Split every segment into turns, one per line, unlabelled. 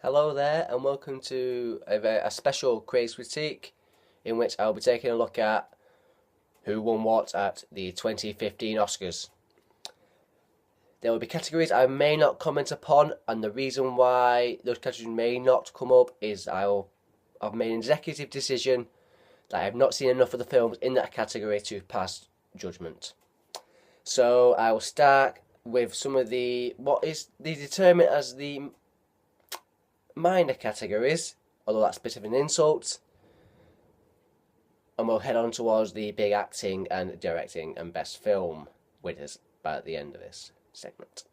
Hello there, and welcome to a special quiz critique in which I'll be taking a look at who won what at the 2015 Oscars. There will be categories I may not comment upon, and the reason why those categories may not come up is I've made an executive decision that I have not seen enough of the films in that category to pass judgment. So I will start with some of what is determined as the minor categories, although that's a bit of an insult, and we'll head on towards the big acting and directing and best film winners by the end of this segment.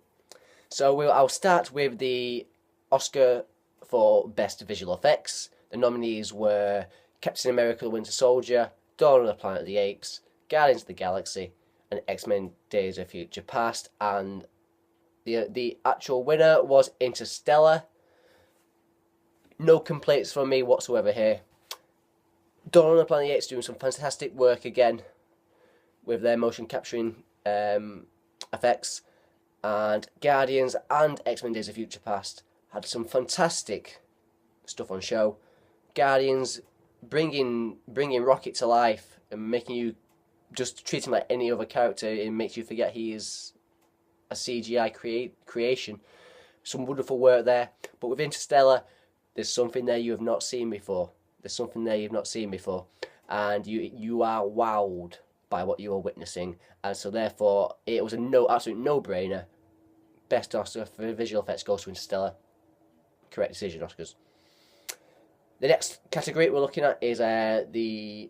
So I'll start with the Oscar for best visual effects. The nominees were Captain America: The Winter Soldier, Dawn of the Planet of the Apes, Guardians of the Galaxy, and X-Men: Days of Future Past, and the actual winner was Interstellar. No complaints from me whatsoever here. Dawn of the Planet of the Apes doing some fantastic work again with their motion capturing effects, and Guardians and X-Men: Days of Future Past had some fantastic stuff on show. Guardians bringing Rocket to life and making you just treat him like any other character. It makes you forget he is a CGI creation. Some wonderful work there. But with Interstellar, there's something there you have not seen before. And you are wowed by what you are witnessing. And so therefore, it was absolute no-brainer. Best Oscar for visual effects goes to Interstellar. Correct decision, Oscars. The next category we're looking at is the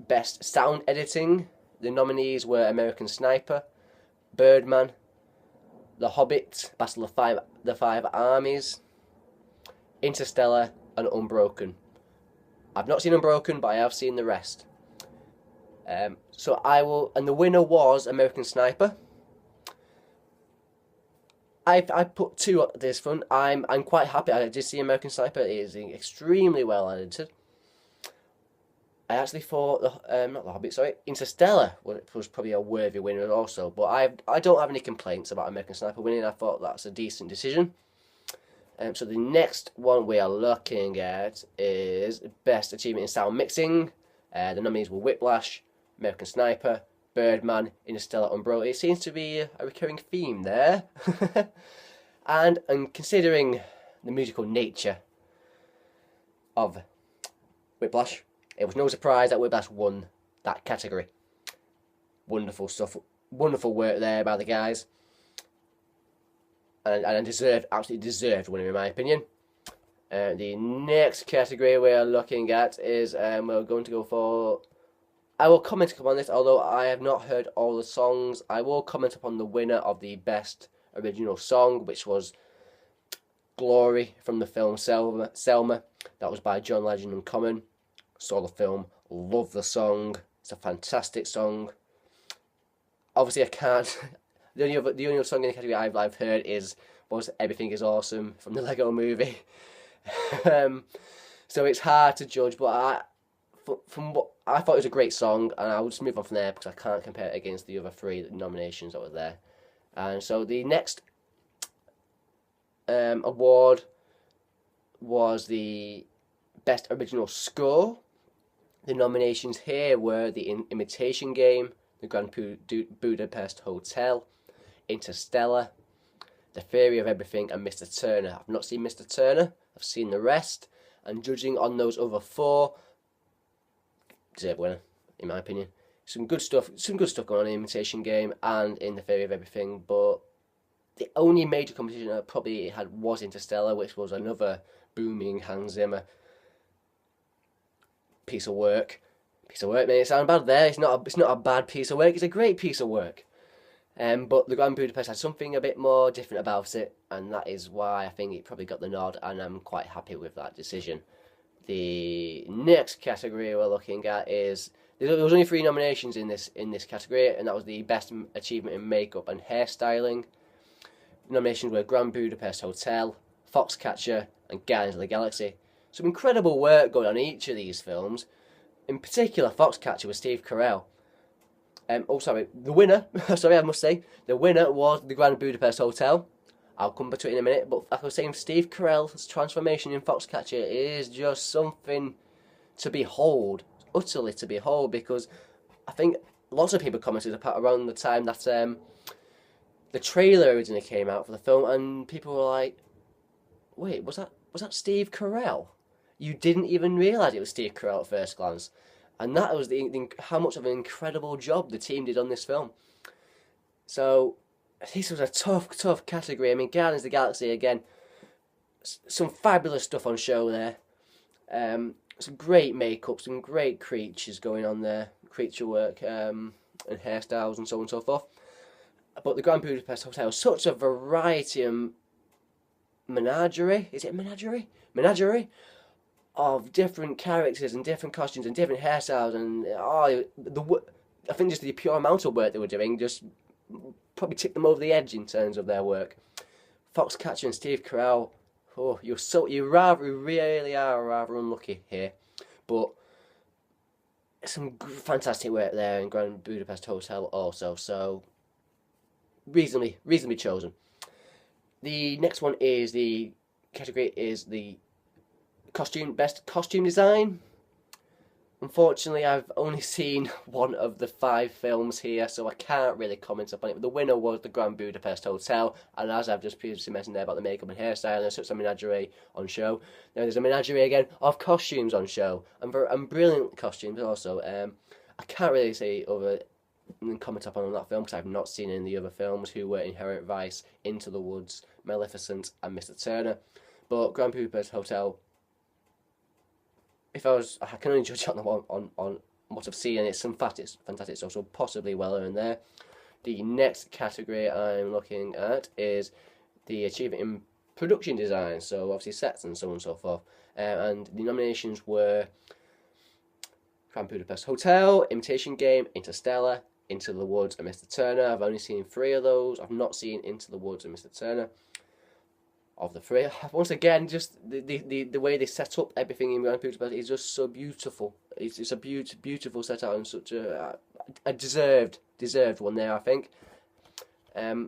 best sound editing. The nominees were American Sniper, Birdman, The Hobbit, Battle of the Five Armies, Interstellar, and Unbroken. I've not seen Unbroken, but I have seen the rest. And the winner was American Sniper. I put two at this front. I'm quite happy. I did see American Sniper. It is extremely well edited. I actually thought not The Hobbit, sorry, Interstellar was probably a worthy winner also. But I don't have any complaints about American Sniper winning. I thought that's a decent decision. So the next one we are looking at is Best Achievement in Sound Mixing. The nominees were Whiplash, American Sniper, Birdman, Interstellar, Unbroken. It seems to be a recurring theme there. and considering the musical nature of Whiplash, it was no surprise that Whiplash won that category. Wonderful stuff. Wonderful work there by the guys. And absolutely deserved winner in my opinion. The next category we're looking at is we're going to go for. I will comment upon this, although I have not heard all the songs. I will comment upon the winner of the best original song, which was "Glory" from the film Selma. That was by John Legend and Common. Saw the film, love the song. It's a fantastic song. Obviously, I can't. The only other song in the category I've heard was "Everything Is Awesome" from the Lego Movie. So it's hard to judge, but from what I thought it was a great song, and I'll just move on from there because I can't compare it against the other three nominations that were there. And so the next award was the Best Original Score. The nominations here were The Imitation Game, The Grand Budapest Hotel, Interstellar, The Theory of Everything, and Mr. Turner. I've not seen Mr. Turner. I've seen the rest, and judging on those other four, deserve winner, in my opinion. Some good stuff going on in The Imitation Game and in The Theory of Everything, but the only major competition I probably had was Interstellar, which was another booming Hans Zimmer piece of work. Made it sound bad there. It's not a bad piece of work. It's a great piece of work. But the Grand Budapest had something a bit more different about it, and that is why I think it probably got the nod, and I'm quite happy with that decision. The next category we're looking at is there was only 3 nominations in this category, and that was the Best Achievement in Makeup and Hairstyling. The nominations were Grand Budapest Hotel, Foxcatcher, and Guardians of the Galaxy. Some incredible work going on in each of these films. In particular, Foxcatcher with Steve Carell. The winner, sorry, I must say, the winner was the Grand Budapest Hotel. I'll come back to it in a minute, but like I was saying, Steve Carell's transformation in Foxcatcher is just something to behold, utterly to behold, because I think lots of people commented about around the time that the trailer originally came out for the film, and people were like, "Wait, was that Steve Carell?" You didn't even realise it was Steve Carell at first glance, and that was how much of an incredible job the team did on this film. So this was a tough category. I mean, Guardians of the Galaxy again, some fabulous stuff on show there. Some great makeup, some great creatures going on there, creature work, and hairstyles and so on and so forth. But the Grand Budapest Hotel, such a variety and menagerie. Is it menagerie? Menagerie of different characters and different costumes and different hairstyles, and I think just the pure amount of work they were doing just probably tipped them over the edge in terms of their work. Foxcatcher and Steve Carell, you really are rather unlucky here, but some fantastic work there in Grand Budapest Hotel also. So reasonably chosen. The next one is the category is the best costume design. Unfortunately, I've only seen one of the 5 films here, so I can't really comment upon it. But the winner was the Grand Budapest Hotel, and as I've just previously mentioned there about the makeup and hairstyle, there's such a menagerie on show. Now there's a menagerie again of costumes on show, and brilliant costumes also. I can't really say over and comment upon that film because I've not seen any of the other films, who were Inherent Vice, Into the Woods, Maleficent, and Mr. Turner. But Grand Budapest Hotel, I can only judge on what I've seen, and it's some fantastic stuff, so possibly well earned there. The next category I'm looking at is the achievement in production design, so obviously sets and so on and so forth. And the nominations were Grand Budapest Hotel, Imitation Game, Interstellar, Into the Woods, and Mr. Turner. I've only seen 3 of those. I've not seen Into the Woods and Mr. Turner. Of the 3, once again, just the way they set up everything in Grand Budapest is just so beautiful. It's a beautiful set out, and such a deserved one there, I think.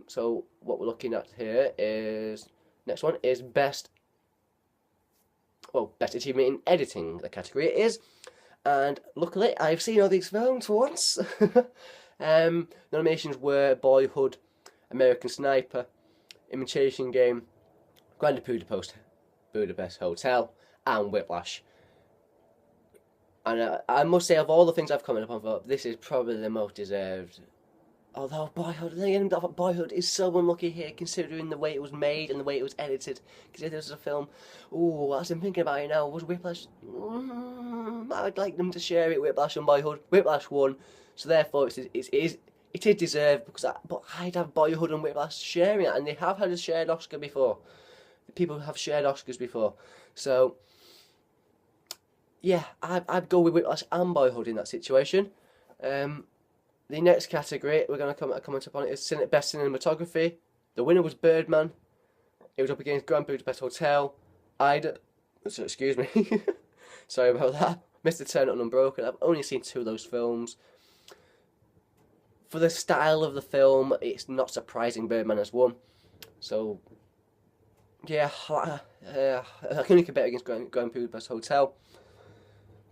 So what we're looking at here is next one is best achievement in editing. The category it is, and luckily I've seen all these films for once. Nominations were Boyhood, American Sniper, Imitation Game, Grand Budapest Hotel, and Whiplash. And I must say, of all the things I've commented upon, this is probably the most deserved. Although Boyhood is so unlucky here, considering the way it was made and the way it was edited. Because this was a film. As I'm thinking about it now, was Whiplash? I'd like them to share it, Whiplash and Boyhood. Whiplash won, so therefore it is deserved. But I'd have Boyhood and Whiplash sharing it, and they have had a shared Oscar before. People have shared Oscars before, so yeah, I'd go with Whiplash and Boyhood in that situation. The next category we're going to comment upon it is best cinematography. The winner was Birdman. It was up against Grand Budapest Hotel, excuse me, sorry about that, Mr. Turner and Unbroken. I've only seen 2 of those films. For the style of the film, it's not surprising Birdman has won. So yeah, I can only compare against Grand Budapest Hotel,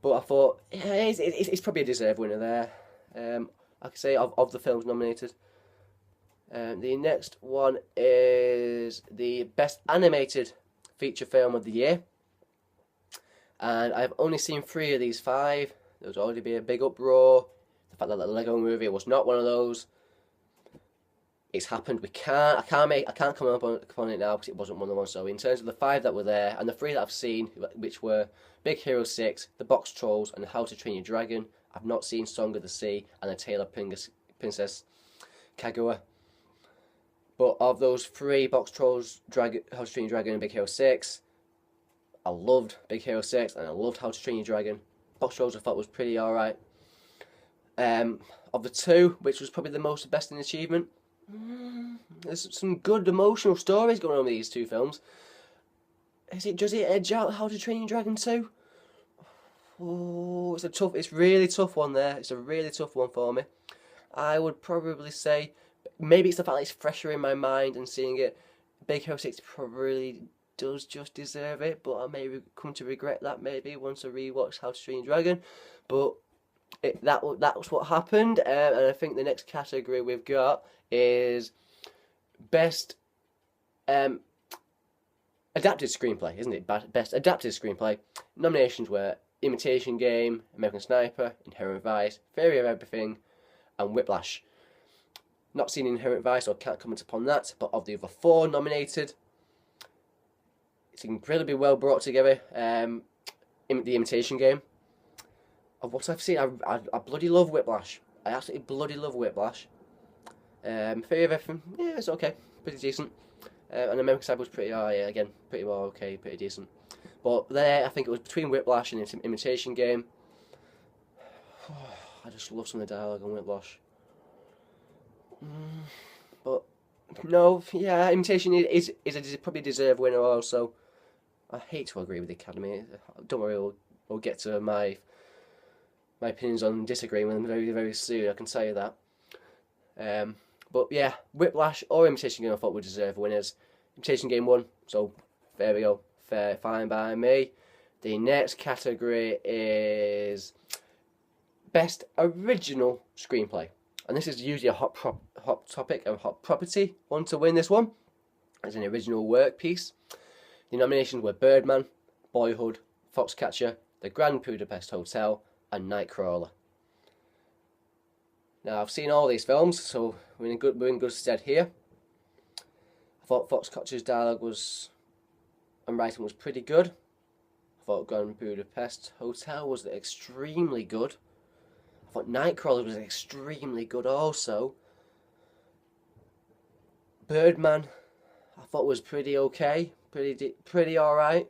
but I thought it's probably a deserved winner there. I could say of the films nominated. The next one is the best animated feature film of the year, and I've only seen 3 of these 5. There was already be a big uproar. The fact that the Lego Movie was not one of those. It's happened. I can't come up upon it now because it wasn't one of the ones. So in terms of the 5 that were there and the 3 that I've seen, which were Big Hero 6, The Box Trolls, and How to Train Your Dragon, I've not seen Song of the Sea and The Tale of Princess Kaguya. But of those 3, Box Trolls, How to Train Your Dragon, and Big Hero 6, I loved Big Hero 6 and I loved How to Train Your Dragon. Box Trolls I thought was pretty alright. Of the 2, which was probably the most best in achievement, there's some good emotional stories going on with these 2 films. Does it edge out How to Train Your Dragon 2? It's a really tough one there. It's a really tough one for me. I would probably say maybe it's the fact that it's fresher in my mind and seeing it. Big Hero 6 probably does just deserve it, but I may come to regret that maybe once I rewatch How to Train Your Dragon. But that was what happened, and I think the next category we've got is best adapted screenplay, isn't it? Best adapted screenplay. Nominations were Imitation Game, American Sniper, Inherent Vice, Theory of Everything, and Whiplash. Not seen Inherent Vice, so I can't comment upon that, but of the other 4 nominated, it's incredibly well brought together. The Imitation Game. Of what I've seen, I bloody love Whiplash. I absolutely bloody love Whiplash. Theory of Everything, yeah, it's okay, pretty decent. And American Sniper was pretty, yeah, again, pretty well okay, pretty decent. But there, I think it was between Whiplash and Imitation Game. I just love some of the dialogue on Whiplash. But no, yeah, Imitation is a probably deserved winner also. I hate to agree with the Academy. Don't worry, we'll get to my opinions on disagreeing with them very, very soon, I can tell you that. But yeah, Whiplash or Imitation Game I thought would deserve winners. Imitation Game won, so there we go. Fair, fine by me. The next category is Best Original Screenplay. And this is usually a hot topic, a hot property one to win this one. As an original work piece. The nominations were Birdman, Boyhood, Foxcatcher, The Grand Budapest Hotel, and Nightcrawler. Now I've seen all these films, so we're in good stead here. I thought Foxcatcher's dialogue and writing was pretty good. I thought Grand Budapest Hotel was extremely good. I thought Nightcrawler was extremely good also. Birdman, I thought was pretty okay, pretty alright.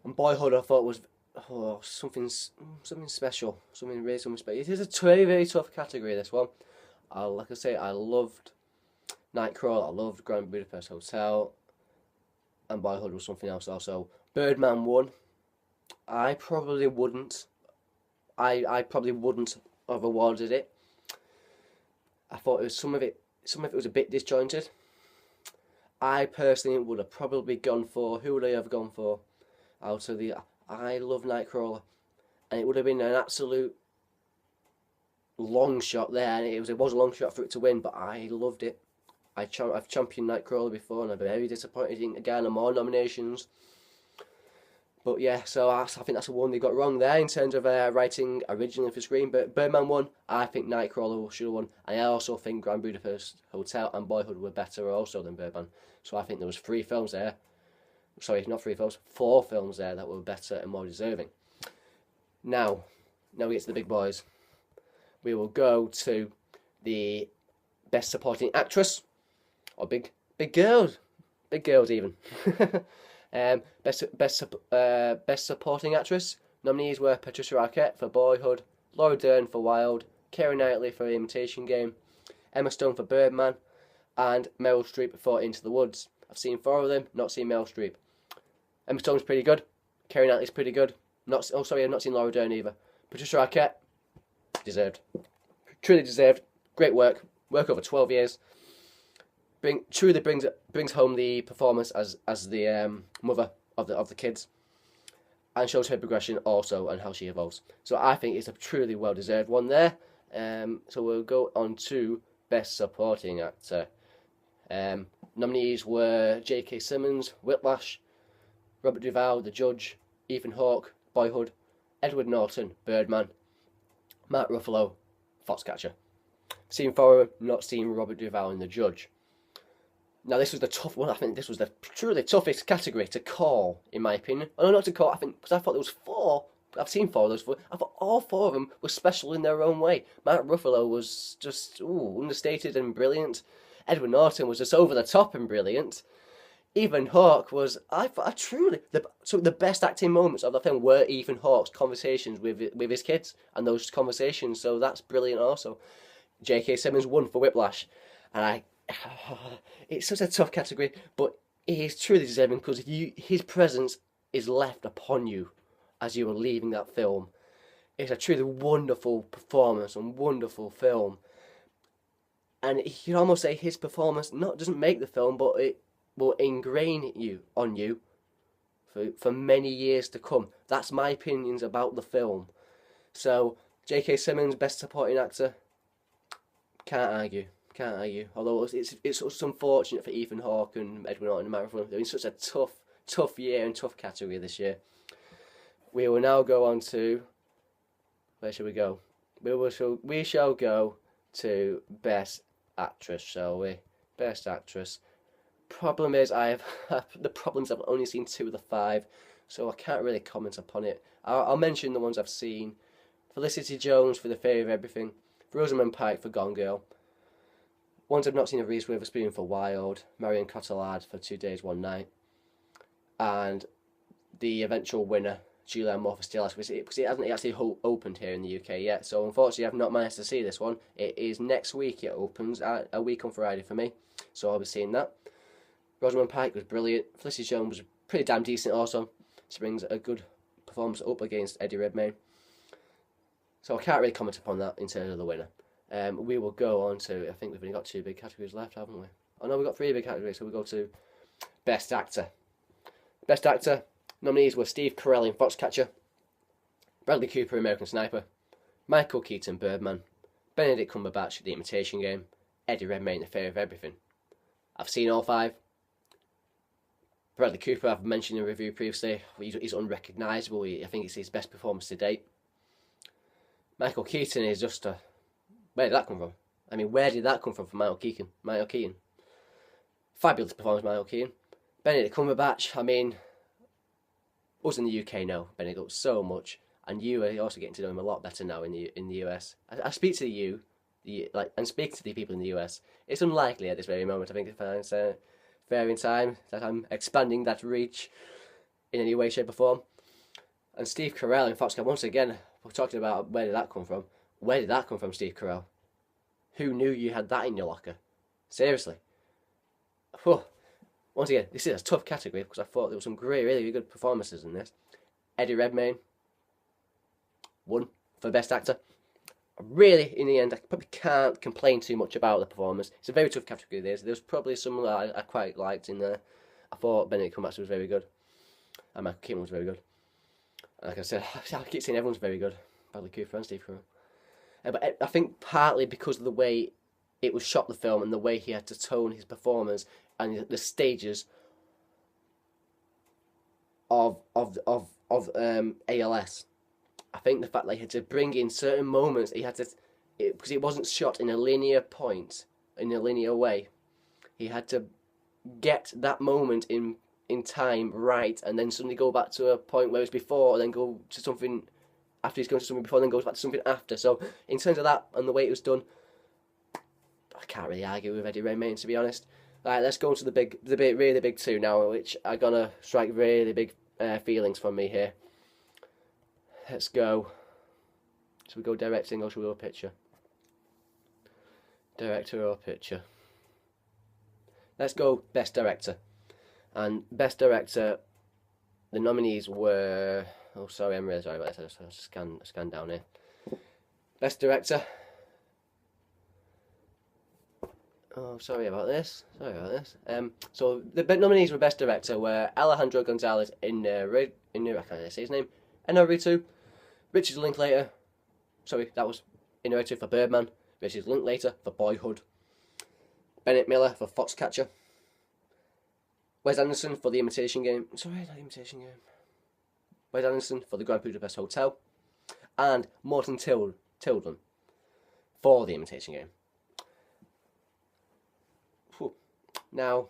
And Boyhood, I thought was something special, something special. It is a very, very tough category, this one. Like I say, I loved Nightcrawler, I loved Grand Budapest Hotel, and Boyhood was something else also. Birdman won. I probably wouldn't have awarded it. I thought some of it was a bit disjointed. I personally would have probably gone for, who would I have gone for? I love Nightcrawler, and it would have been an absolute long shot there, and it was a long shot for it to win, but I loved it. I've championed Nightcrawler before, and I'm very disappointed in again on more nominations. But yeah, so I think that's the one they got wrong there in terms of writing originally for screen. But Birdman won. I think Nightcrawler should have won, and I also think Grand Budapest Hotel and Boyhood were better also than Birdman. So I think there was 3 films there. Sorry, not 3 films, 4 films there that were better and more deserving. Now we get to the big boys. We will go to the Best Supporting Actress, or big girls even. Best Supporting Actress nominees were Patricia Arquette for Boyhood, Laura Dern for Wild, Keira Knightley for Imitation Game, Emma Stone for Birdman, and Meryl Streep for Into the Woods. I've seen 4 of them, not seen Meryl Streep. Emma Stone's pretty good. Keira Knightley's pretty good. I've not seen Laura Dern either. Patricia Arquette, deserved. Truly deserved. Great work. Work over 12 years. Truly brings home the performance as the mother of the kids, and shows her progression also and how she evolves. So I think it's a truly well deserved one there. So we'll go on to Best Supporting Actor. Nominees were J.K. Simmons, Whiplash, Robert Duvall, The Judge, Ethan Hawke, Boyhood, Edward Norton, Birdman, Mark Ruffalo, Foxcatcher. Seen 4 of them, not seen Robert Duvall in The Judge. Now this was the tough one. I think this was the truly toughest category to call, in my opinion. Oh, no, not to call. I think because I thought there was 4. I've seen 4 of those 4. I thought all 4 of them were special in their own way. Mark Ruffalo was just understated and brilliant. Edward Norton was just over the top and brilliant. Ethan Hawke was, the best acting moments of the film were Ethan Hawke's conversations with his kids and those conversations. So that's brilliant also. J.K. Simmons won for Whiplash, and it's such a tough category, but he is truly deserving because his presence is left upon you as you are leaving that film. It's a truly wonderful performance and wonderful film. and you can almost say his performance not doesn't make the film, but it will ingrain on you for many years to come. That's my opinions about the film. So J.K. Simmons, best supporting actor, can't argue. Can't argue. Although it's unfortunate for Ethan Hawke and Edward Norton and Matt Ruffalo. They're in such a tough year and tough category this year. We will now go on to, where shall we go? We shall go to Best Actress, shall we? Best Actress. Problem is, I've only seen 2 of the 5, so I can't really comment upon it. I'll mention the ones I've seen. Felicity Jones for The Fairy of Everything, Rosamund Pike for Gone Girl. Ones I've not seen of Reese Witherspoon for Wild, Marion Cotillard for 2 Days, One Night, and the eventual winner, Julianne Moore for Still Life, because it hasn't actually opened here in the UK yet. So unfortunately, I've not managed to see this one. It is next week. It opens a week on Friday for me, so I'll be seeing that. Rosamund Pike was brilliant. Felicity Jones was pretty damn decent also. She brings a good performance up against Eddie Redmayne. So I can't really comment upon that in terms of the winner. We will go on to, I think we've only got 2 big categories left, haven't we? Oh no, we've got 3 big categories, so we'll go to Best Actor. Best Actor nominees were Steve Carell in Foxcatcher, Bradley Cooper, American Sniper, Michael Keaton, Birdman, Benedict Cumberbatch, The Imitation Game, Eddie Redmayne, The Fairy of Everything. I've seen all 5. Bradley Cooper, I've mentioned in a review previously, he's unrecognisable. I think it's his best performance to date. Michael Keaton is just a... Where did that come from? I mean, where did that come from Michael Keaton? Fabulous performance, Michael Keaton. Benedict Cumberbatch, I mean, us in the UK know Benedict so much, and you are also getting to know him a lot better now in the US. I speak to and speak to the people in the US. It's unlikely at this very moment, I think, if it's fair in time, that I'm expanding that reach in any way, shape or form. And Steve Carell in Foxcatcher, once again, we're talking about where did that come from. Where did that come from, Steve Carell? Who knew you had that in your locker? Seriously. Whew. Once again, this is a tough category because I thought there were some really good performances in this. Eddie Redmayne won for Best Actor. Really, in the end, I probably can't complain too much about the performance. It's a very tough category. There's probably some that I quite liked in there. I thought Benedict Cumberbatch was very good, and Michael Keaton was very good. And like I said, I keep saying everyone's very good. Bradley Cooper and Steve Carell. But I think partly because of the way it was shot, the film, and the way he had to tone his performance and the stages of ALS. I think the fact that he had to bring in certain moments, because it wasn't shot in a linear point, in a linear way. He had to get that moment in time right, and then suddenly go back to a point where it was before, and then go to something after he's going to something before, and then goes back to something after. So in terms of that and the way it was done, I can't really argue with Eddie Redmayne, to be honest. Alright, let's go on to the really big 2 now, which are gonna strike really big feelings from me here. Let's go. Should we go directing or should we go picture? Director or picture? Let's go Best Director. And Best Director, the nominees were... Oh, sorry, I'm really sorry about this. I just scan down here. Best Director. Oh, sorry about this. So the nominees for Best Director were Alejandro Gonzalez I can't say his name. Inarritu, Richard Linklater. Sorry, that was Inarritu for Birdman. Richard Linklater for Boyhood. Bennett Miller for Foxcatcher. Wes Anderson for The Imitation Game. Sorry, not Imitation Game. Wes Anderson for The Grand Budapest Hotel. And Morton Tilden for The Imitation Game. Now,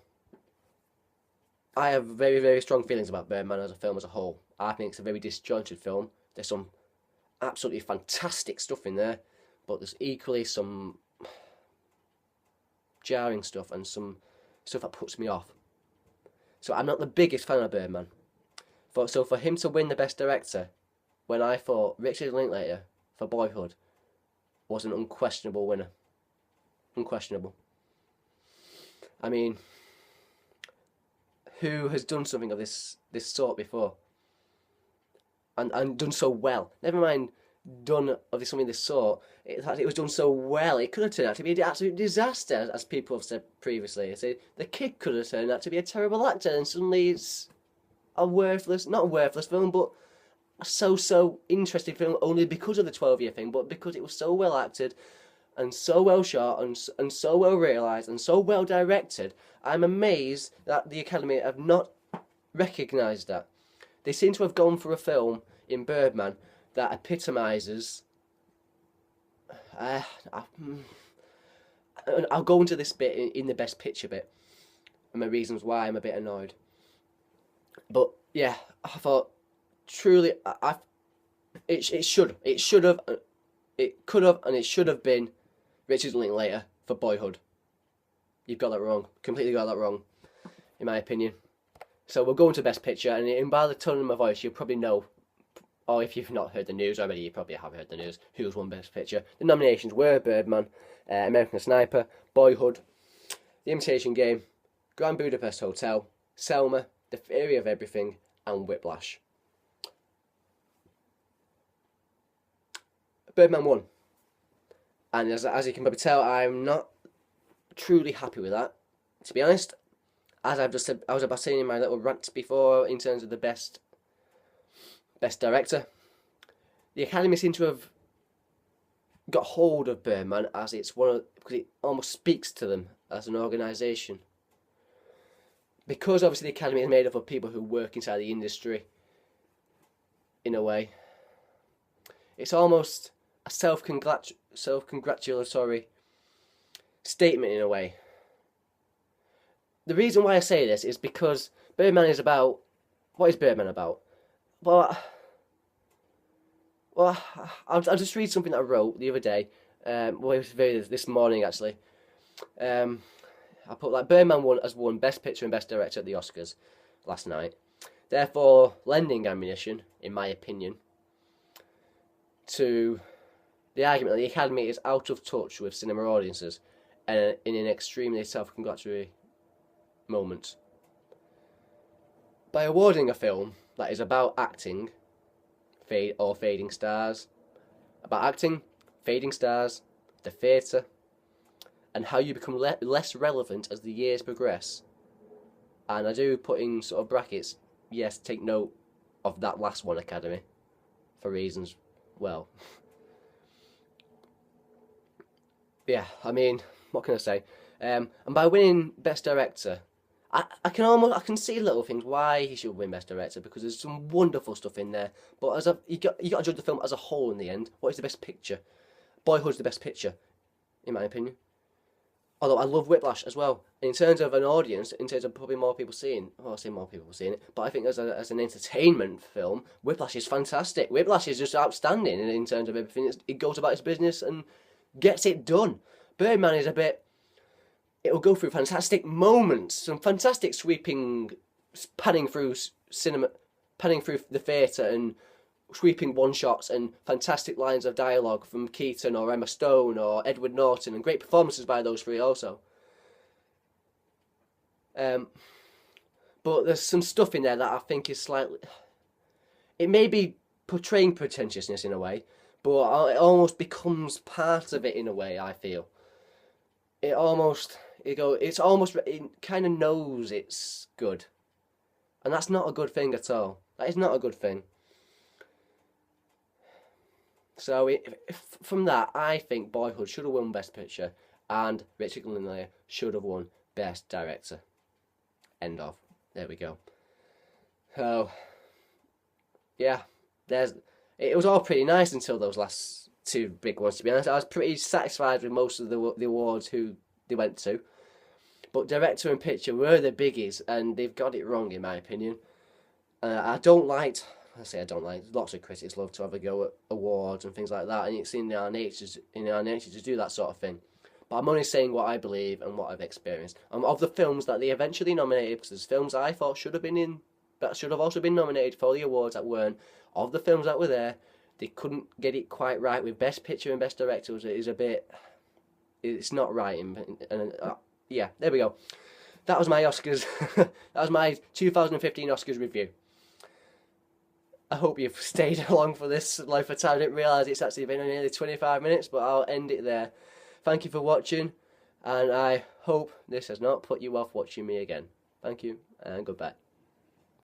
I have very strong feelings about Birdman as a film as a whole. I think it's a very disjointed film. There's some absolutely fantastic stuff in there, but there's equally some jarring stuff and some stuff that puts me off. So I'm not the biggest fan of Birdman. So for him to win the Best Director, when I thought Richard Linklater for Boyhood was an unquestionable winner. Unquestionable. I mean, who has done something of this sort before? And done so well? Never mind done of something of this sort, it was done so well, it could have turned out to be an absolute disaster, as people have said previously. So the kid could have turned out to be a terrible actor, and suddenly it's a worthless, not a worthless film, but a so interesting film only because of the 12-year thing, but because it was so well acted and so well shot and so well realised and so well directed. I'm amazed that the Academy have not recognised that. They seem to have gone for a film in Birdman that epitomises. I'll go into this bit in the best picture bit, and my reasons why I'm a bit annoyed. But yeah, I thought truly, it should have, it could have, and it should have been Richard Linklater for Boyhood. You've got that wrong. Completely got that wrong, in my opinion. So we'll go into Best Picture, and by the tone of my voice, you'll probably know, or if you've not heard the news already, you probably have heard the news, who's won Best Picture. The nominations were Birdman, American Sniper, Boyhood, The Imitation Game, Grand Budapest Hotel, Selma, The Theory of Everything, and Whiplash. Birdman won. And as you can probably tell, I'm not truly happy with that, to be honest. As I've just said, I was about saying in my little rant before, in terms of the best director, the Academy seem to have got hold of Birdman as it's because it almost speaks to them as an organisation. Because obviously the Academy is made up of people who work inside the industry, in a way. It's almost a self-congratulatory statement, in a way. The reason why I say this is because Birdman is about... What is Birdman about? Well, I'll just read something that I wrote the other day. It was this morning, actually. I put like Birdman has won Best Picture and Best Director at the Oscars last night. Therefore, lending ammunition, in my opinion, to the argument that the Academy is out of touch with cinema audiences and in an extremely self-congratulatory moment. By awarding a film that is about acting, fading stars, about acting, fading stars, the theatre, and how you become less relevant as the years progress. And I do put in sort of brackets, yes, take note of that last one, Academy, for reasons, well. Yeah, I mean, what can I say? And by winning Best Director, I can see little things why he should win Best Director, because there's some wonderful stuff in there. But you got to judge the film as a whole in the end. What is the best picture? Boyhood's the best picture, in my opinion. Although I love Whiplash as well. In terms of an audience, in terms of probably more people seeing, well, I say more people seeing it, but I think as an entertainment film, Whiplash is fantastic. Whiplash is just outstanding in terms of everything. It goes about its business and gets it done. Birdman is a bit... It will go through fantastic moments, some fantastic sweeping, panning through cinema, panning through the theatre and sweeping one-shots and fantastic lines of dialogue from Keaton or Emma Stone or Edward Norton, and great performances by those three also. But there's some stuff in there that I think is slightly... It may be portraying pretentiousness in a way, but it almost becomes part of it in a way, I feel. It kind of knows it's good. And that's not a good thing at all. That is not a good thing. So from that, I think Boyhood should have won Best Picture and Richard Linklater should have won Best Director. End of. There we go. So, yeah, it was all pretty nice until those last two big ones, to be honest. I was pretty satisfied with most of the awards who they went to. But Director and Picture were the biggies, and they've got it wrong, in my opinion. Lots of critics love to have a go at awards and things like that, and it's in our nature to do that sort of thing. But I'm only saying what I believe and what I've experienced. Of the films that they eventually nominated, because there's films I thought should have been in, that should have also been nominated for the awards that weren't. Of the films that were there, they couldn't get it quite right with Best Picture and Best Director. It's not right. Yeah, there we go. That was my Oscars. That was my 2015 Oscars review. I hope you've stayed along for this length of time. I didn't realise it's actually been nearly 25 minutes, but I'll end it there. Thank you for watching, and I hope this has not put you off watching me again. Thank you, and goodbye.